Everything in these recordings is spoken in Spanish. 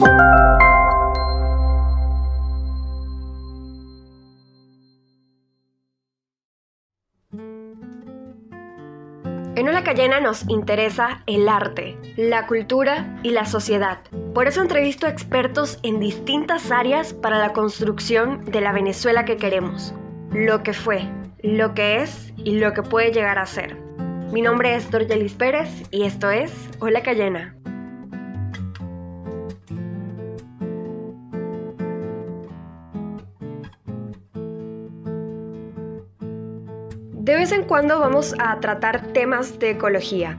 En Hola Cayena nos interesa el arte, la cultura y la sociedad. Por eso entrevisto a expertos en distintas áreas para la construcción de la Venezuela que queremos. Lo que fue, lo que es y lo que puede llegar a ser. Mi nombre es Dorgelis Pérez y esto es Hola Cayena. De vez en cuando vamos a tratar temas de ecología.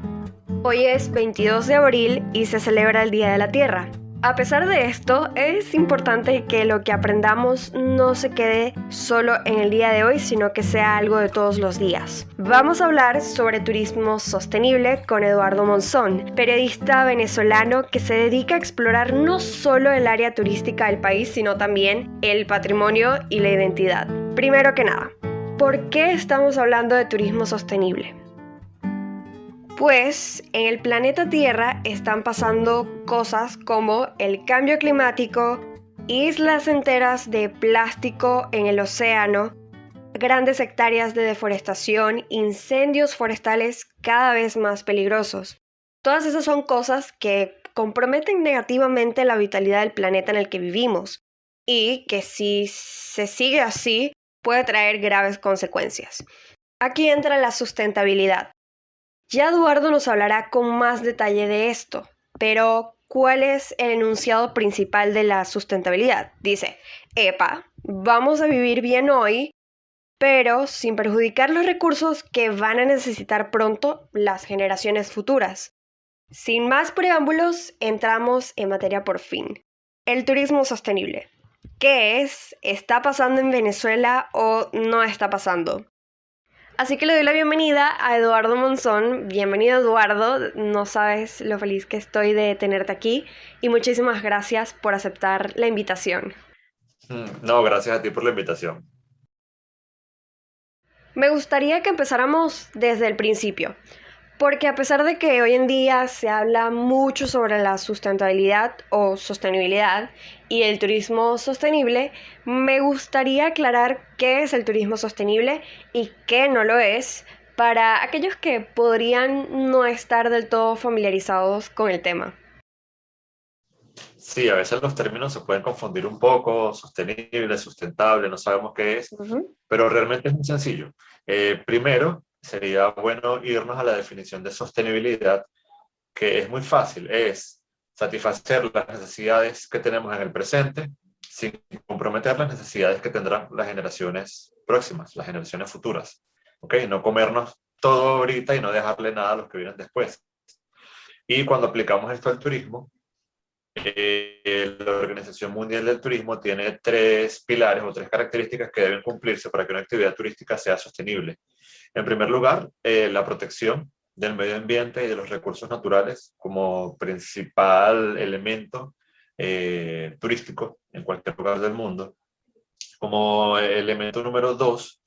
Hoy es 22 de abril y se celebra el Día de la Tierra. A pesar de esto, es importante que lo que aprendamos no se quede solo en el día de hoy, sino que sea algo de todos los días. Vamos a hablar sobre turismo sostenible con Eduardo Monzón, periodista venezolano que se dedica a explorar no solo el área turística del país, sino también el patrimonio y la identidad. Primero que nada, ¿por qué estamos hablando de turismo sostenible? Pues en el planeta Tierra están pasando cosas como el cambio climático, islas enteras de plástico en el océano, grandes hectáreas de deforestación, incendios forestales cada vez más peligrosos. Todas esas son cosas que comprometen negativamente la vitalidad del planeta en el que vivimos y que si se sigue así puede traer graves consecuencias. Aquí entra la sustentabilidad. Ya Eduardo nos hablará con más detalle de esto, pero ¿cuál es el enunciado principal de la sustentabilidad? Dice, vamos a vivir bien hoy, pero sin perjudicar los recursos que van a necesitar pronto las generaciones futuras. Sin más preámbulos, entramos en materia por fin. El turismo sostenible. ¿Qué es? ¿Está pasando en Venezuela o no está pasando? Así que le doy la bienvenida a Eduardo Monzón. Bienvenido, Eduardo. No sabes lo feliz que estoy de tenerte aquí y muchísimas gracias por aceptar la invitación. No, gracias a ti por la invitación. Me gustaría que empezáramos desde el principio, porque a pesar de que hoy en día se habla mucho sobre la sustentabilidad o sostenibilidad y el turismo sostenible, me gustaría aclarar qué es el turismo sostenible y qué no lo es para aquellos que podrían no estar del todo familiarizados con el tema. Sí, a veces los términos se pueden confundir un poco, sostenible, sustentable, no sabemos qué es, Ujú. pero realmente es muy sencillo. Primero, sería bueno irnos a la definición de sostenibilidad, que es muy fácil, es satisfacer las necesidades que tenemos en el presente sin comprometer las necesidades que tendrán las generaciones próximas, las generaciones futuras. ¿Ok? No comernos todo ahorita y no dejarle nada a los que vienen después. Y cuando aplicamos esto al turismo, la Organización Mundial del Turismo tiene tres pilares o tres características que deben cumplirse para que una actividad turística sea sostenible. En primer lugar, la protección del medio ambiente y de los recursos naturales como principal elemento turístico en cualquier lugar del mundo. Como elemento número dos,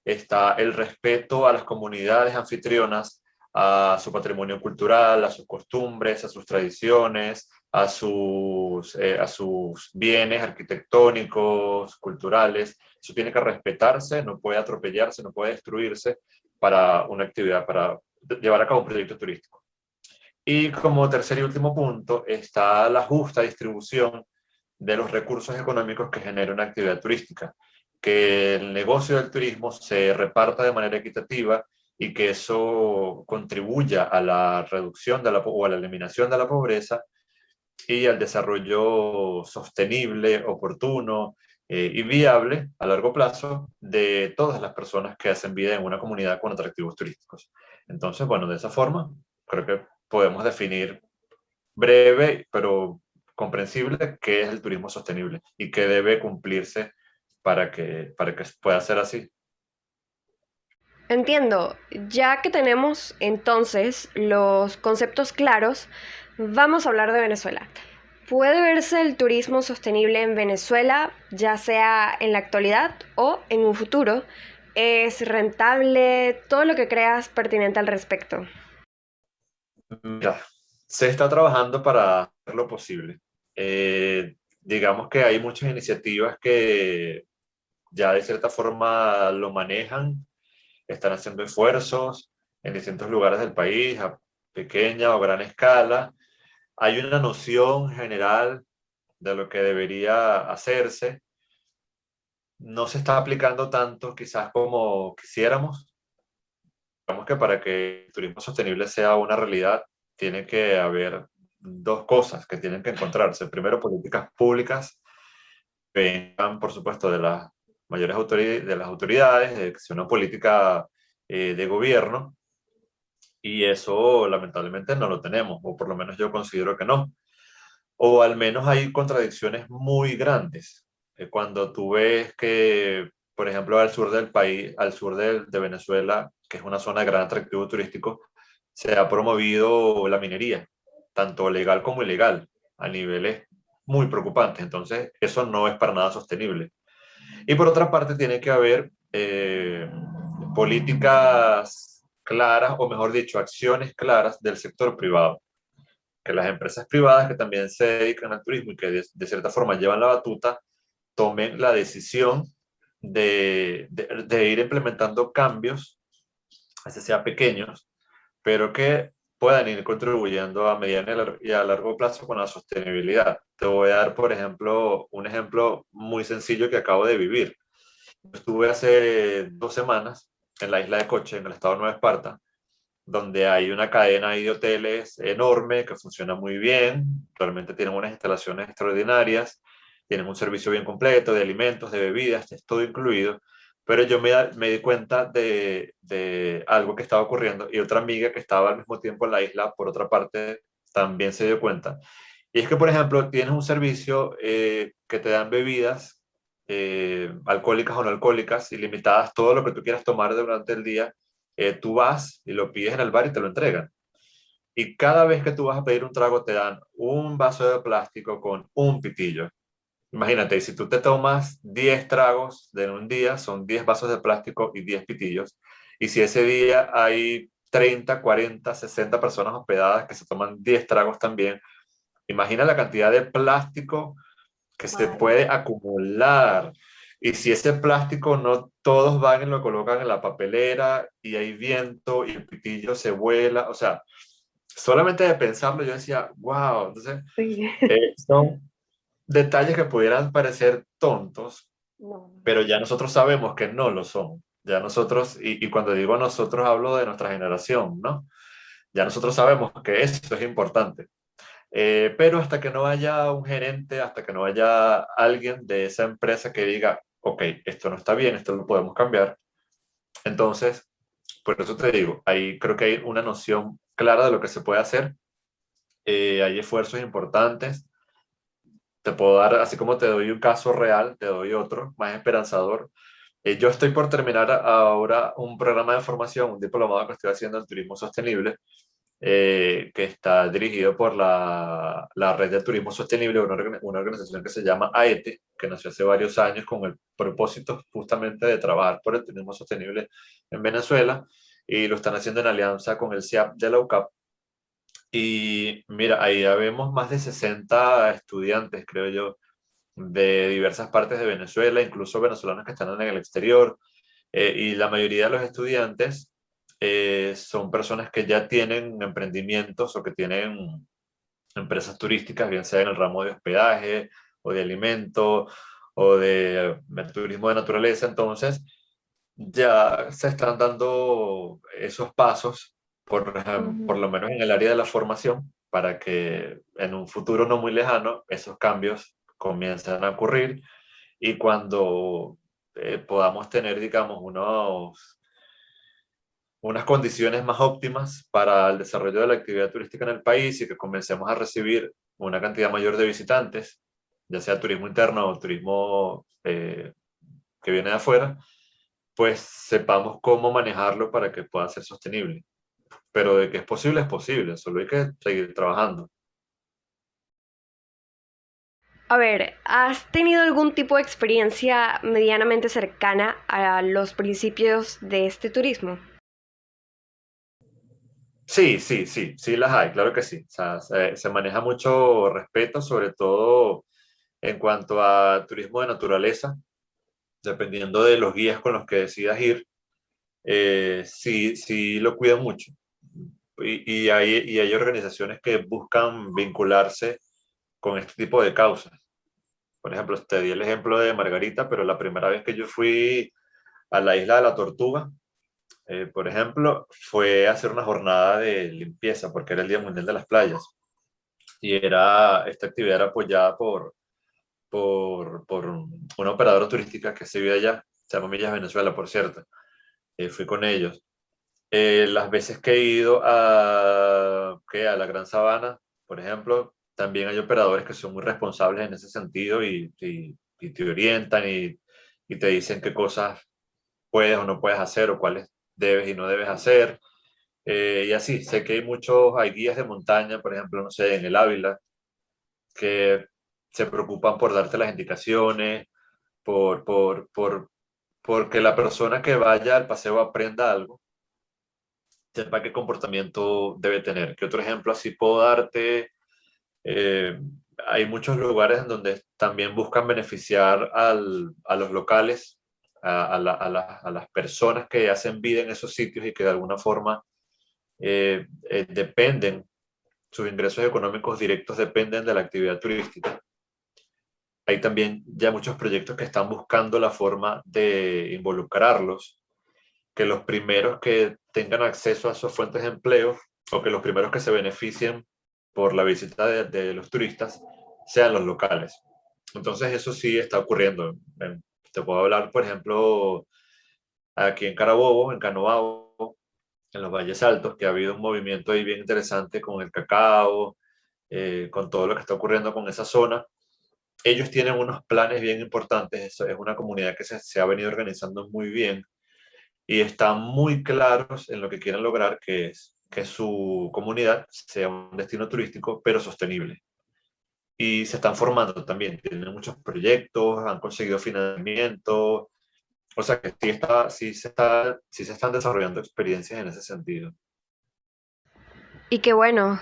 está el respeto a las comunidades anfitrionas, a su patrimonio cultural, a sus costumbres, a sus tradiciones, a sus bienes arquitectónicos, culturales. Eso tiene que respetarse, no puede atropellarse, no puede destruirse para una actividad, para llevar a cabo un proyecto turístico. Y como tercer y último punto está la justa distribución de los recursos económicos que genera una actividad turística, que el negocio del turismo se reparta de manera equitativa y que eso contribuya a la reducción o a la eliminación de la pobreza y al desarrollo sostenible, oportuno y viable a largo plazo de todas las personas que hacen vida en una comunidad con atractivos turísticos. Entonces, bueno, de esa forma creo que podemos definir breve, pero comprensible, qué es el turismo sostenible y qué debe cumplirse para que pueda ser así. Entiendo, ya que tenemos entonces los conceptos claros, vamos a hablar de Venezuela. ¿Puede verse el turismo sostenible en Venezuela, ya sea en la actualidad o en un futuro? ¿Es rentable? Todo lo que creas pertinente al respecto. Mira, se está trabajando para hacer lo posible. Digamos que hay muchas iniciativas que ya de cierta forma lo manejan, están haciendo esfuerzos en distintos lugares del país, a pequeña o gran escala. Hay una noción general de lo que debería hacerse. No se está aplicando tanto quizás como quisiéramos. Digamos que para que el turismo sostenible sea una realidad, tiene que haber dos cosas que tienen que encontrarse. Primero, políticas públicas vengan, por supuesto, de las mayores autoridades, de las autoridades, de que sea una política de gobierno, y eso lamentablemente no lo tenemos, o por lo menos yo considero que no. O al menos hay contradicciones muy grandes. Cuando tú ves que, por ejemplo, al sur del país, al sur de Venezuela, que es una zona de gran atractivo turístico, se ha promovido la minería, tanto legal como ilegal, a niveles muy preocupantes. Entonces, eso no es para nada sostenible. Y por otra parte, tiene que haber políticas claras, o mejor dicho, acciones claras del sector privado, que las empresas privadas que también se dedican al turismo y que de cierta forma llevan la batuta, tomen la decisión de ir implementando cambios, así sea pequeños, pero que puedan ir contribuyendo a mediano y a largo plazo con la sostenibilidad. Te voy a dar, por ejemplo, un ejemplo muy sencillo que acabo de vivir. Estuve hace 2 semanas en la isla de Coche, en el estado de Nueva Esparta, donde hay una cadena ahí de hoteles enorme que funciona muy bien, realmente tienen unas instalaciones extraordinarias, tienen un servicio bien completo de alimentos, de bebidas, es todo incluido, pero yo me di cuenta de algo que estaba ocurriendo, y otra amiga que estaba al mismo tiempo en la isla, por otra parte, también se dio cuenta. Y es que, por ejemplo, tienes un servicio que te dan bebidas alcohólicas o no alcohólicas, ilimitadas, todo lo que tú quieras tomar durante el día. Tú vas y lo pides en el bar y te lo entregan. Y cada vez que tú vas a pedir un trago, te dan un vaso de plástico con un pitillo. Imagínate, si tú te tomas 10 tragos en un día, son 10 vasos de plástico y 10 pitillos. Y si ese día hay 30, 40, 60 personas hospedadas que se toman 10 tragos también, imagina la cantidad de plástico que se Claro. puede acumular. Y si ese plástico no todos van y lo colocan en la papelera y hay viento y el pitillo se vuela, o sea, solamente de pensarlo yo decía, wow, entonces Sí. son detalles que pudieran parecer tontos, No. pero ya nosotros sabemos que no lo son. Ya nosotros, y cuando digo nosotros hablo de nuestra generación, ¿no? Ya nosotros sabemos que eso es importante. Pero hasta que no haya un gerente, hasta que no haya alguien de esa empresa que diga, ok, esto no está bien, esto lo podemos cambiar. Entonces, por eso te digo, ahí creo que hay una noción clara de lo que se puede hacer. Hay esfuerzos importantes. Te puedo dar, así como te doy un caso real, te doy otro más esperanzador. Yo estoy por terminar ahora un programa de formación, un diplomado que estoy haciendo en turismo sostenible, que está dirigido por la Red de Turismo Sostenible, una organización que se llama AETE, que nació hace varios años con el propósito justamente de trabajar por el turismo sostenible en Venezuela, y lo están haciendo en alianza con el CIAP de la UCAP. Y mira, ahí ya vemos más de 60 estudiantes, creo yo, de diversas partes de Venezuela, incluso venezolanos que están en el exterior, y la mayoría de los estudiantes son personas que ya tienen emprendimientos o que tienen empresas turísticas, bien sea en el ramo de hospedaje o de alimento o de turismo de naturaleza. Entonces, ya se están dando esos pasos, por Ujú. lo menos en el área de la formación, para que en un futuro no muy lejano esos cambios comiencen a ocurrir, y cuando podamos tener, digamos, unas condiciones más óptimas para el desarrollo de la actividad turística en el país, y que comencemos a recibir una cantidad mayor de visitantes, ya sea turismo interno o turismo que viene de afuera, pues sepamos cómo manejarlo para que pueda ser sostenible. Pero de que es posible, solo hay que seguir trabajando. A ver, ¿has tenido algún tipo de experiencia medianamente cercana a los principios de este turismo? Sí, sí, sí, sí las hay, claro que sí. O sea, se maneja mucho respeto, sobre todo en cuanto a turismo de naturaleza, dependiendo de los guías con los que decidas ir, sí, sí lo cuidan mucho. Y hay organizaciones que buscan vincularse con este tipo de causas. Por ejemplo, te di el ejemplo de Margarita, pero la primera vez que yo fui a la isla de la Tortuga, por ejemplo, fue a hacer una jornada de limpieza, porque era el Día Mundial de las Playas. Y esta actividad era apoyada por una operadora turística que se vive allá, se llama Millas Venezuela, por cierto. Fui con ellos. Las veces que he ido a la Gran Sabana, por ejemplo, también hay operadores que son muy responsables en ese sentido y te orientan y te dicen qué cosas puedes o no puedes hacer o cuáles debes y no debes hacer. Y así, sé que hay guías de montaña, por ejemplo, no sé, en el Ávila, que se preocupan por darte las indicaciones, porque la persona que vaya al paseo aprenda algo, sepa qué comportamiento debe tener. ¿Qué otro ejemplo así puedo darte? Eh, Hay muchos lugares en donde también buscan beneficiar a los locales, a las personas que hacen vida en esos sitios y que de alguna forma dependen, sus ingresos económicos directos dependen de la actividad turística. Hay también ya muchos proyectos que están buscando la forma de involucrarlos, que los primeros que tengan acceso a sus fuentes de empleo o que los primeros que se beneficien por la visita de los turistas sean los locales. Entonces eso sí está ocurriendo. Te puedo hablar, por ejemplo, aquí en Carabobo, en Canoabo, en los Valles Altos, que ha habido un movimiento ahí bien interesante con el cacao, con todo lo que está ocurriendo con esa zona. Ellos tienen unos planes bien importantes. Es una comunidad que se ha venido organizando muy bien y están muy claros en lo que quieren lograr, que es que su comunidad sea un destino turístico, pero sostenible. Y se están formando también, tienen muchos proyectos, han conseguido financiamiento, o sea que sí se están desarrollando experiencias en ese sentido. Y que bueno,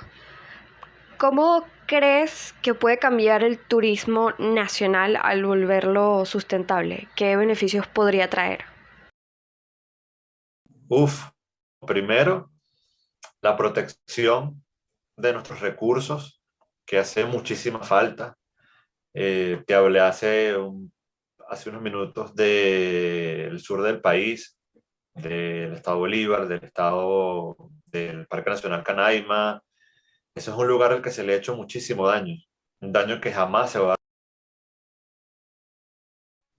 ¿cómo crees que puede cambiar el turismo nacional al volverlo sustentable? ¿Qué beneficios podría traer? Uf, primero, la protección de nuestros recursos, que hace muchísima falta. Te hablé hace unos minutos del sur del país, del estado Bolívar, del Parque Nacional Canaima. Eso es un lugar al que se le ha hecho muchísimo daño, un daño que jamás se va a dar,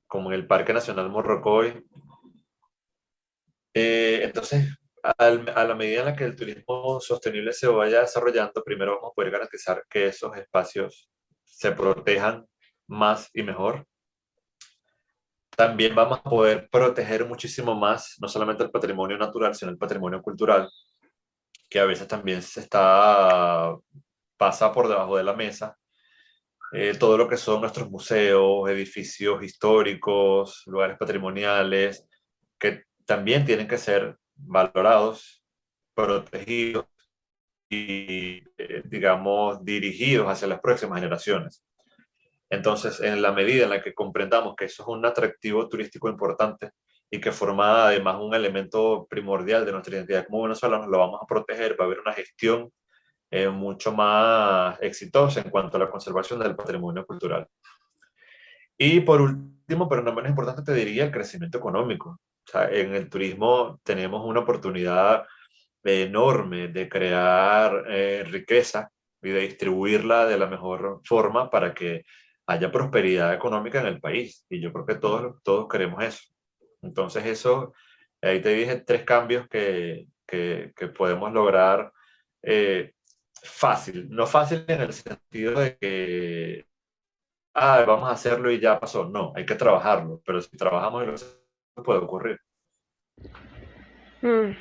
como en el Parque Nacional Morrocoy. Entonces, a la medida en la que el turismo sostenible se vaya desarrollando, primero vamos a poder garantizar que esos espacios se protejan más y mejor. También vamos a poder proteger muchísimo más, no solamente el patrimonio natural, sino el patrimonio cultural, que a veces también pasa por debajo de la mesa. Todo lo que son nuestros museos, edificios históricos, lugares patrimoniales, que también tienen que ser valorados, protegidos y, digamos, dirigidos hacia las próximas generaciones. Entonces, en la medida en la que comprendamos que eso es un atractivo turístico importante y que forma además un elemento primordial de nuestra identidad como venezolanos, lo vamos a proteger, va a haber una gestión mucho más exitosa en cuanto a la conservación del patrimonio cultural. Y por último, pero no menos importante, te diría el crecimiento económico. O sea, en el turismo tenemos una oportunidad enorme de crear riqueza y de distribuirla de la mejor forma para que haya prosperidad económica en el país. Y yo creo que todos queremos eso. Entonces eso, ahí te dije tres cambios que podemos lograr eh, fácil. No fácil en el sentido de que vamos a hacerlo y ya pasó. No, hay que trabajarlo. Pero si trabajamos y lo hacemos, puede ocurrir. Mm,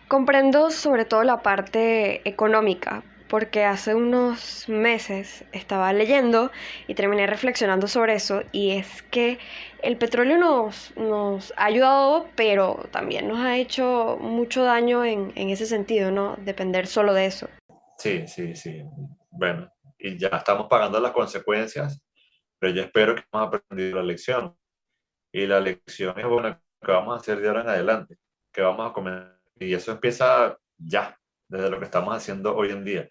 Comprendo sobre todo la parte económica, porque hace unos meses estaba leyendo y terminé reflexionando sobre eso, y es que el petróleo nos ha ayudado, pero también nos ha hecho mucho daño en ese sentido, ¿no? Depender solo de eso. Sí, sí, sí. Bueno, y ya estamos pagando las consecuencias, pero yo espero que hemos aprendido la lección. Y la lección es, bueno, que vamos a hacer de ahora en adelante, que vamos a comer. Y eso empieza ya, desde lo que estamos haciendo hoy en día.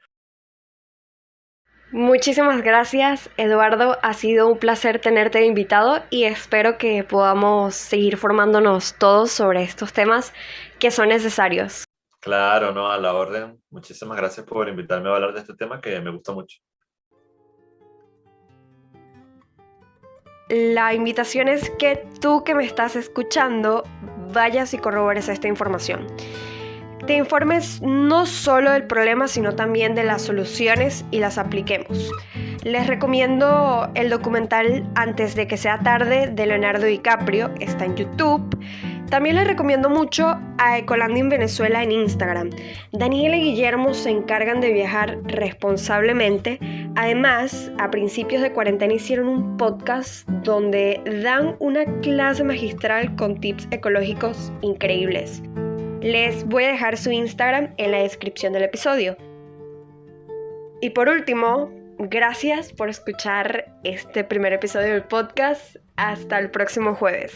Muchísimas gracias, Eduardo. Ha sido un placer tenerte de invitado y espero que podamos seguir formándonos todos sobre estos temas que son necesarios. Claro, no, a la orden. Muchísimas gracias por invitarme a hablar de este tema que me gusta mucho. La invitación es que tú que me estás escuchando vayas y corrobores esta información. Te informes no solo del problema, sino también de las soluciones y las apliquemos. Les recomiendo el documental Antes de que sea tarde de Leonardo DiCaprio, está en YouTube. También les recomiendo mucho a Ecolanding Venezuela en Instagram. Daniela y Guillermo se encargan de viajar responsablemente. Además, a principios de cuarentena hicieron un podcast donde dan una clase magistral con tips ecológicos increíbles. Les voy a dejar su Instagram en la descripción del episodio. Y por último, gracias por escuchar este primer episodio del podcast. Hasta el próximo jueves.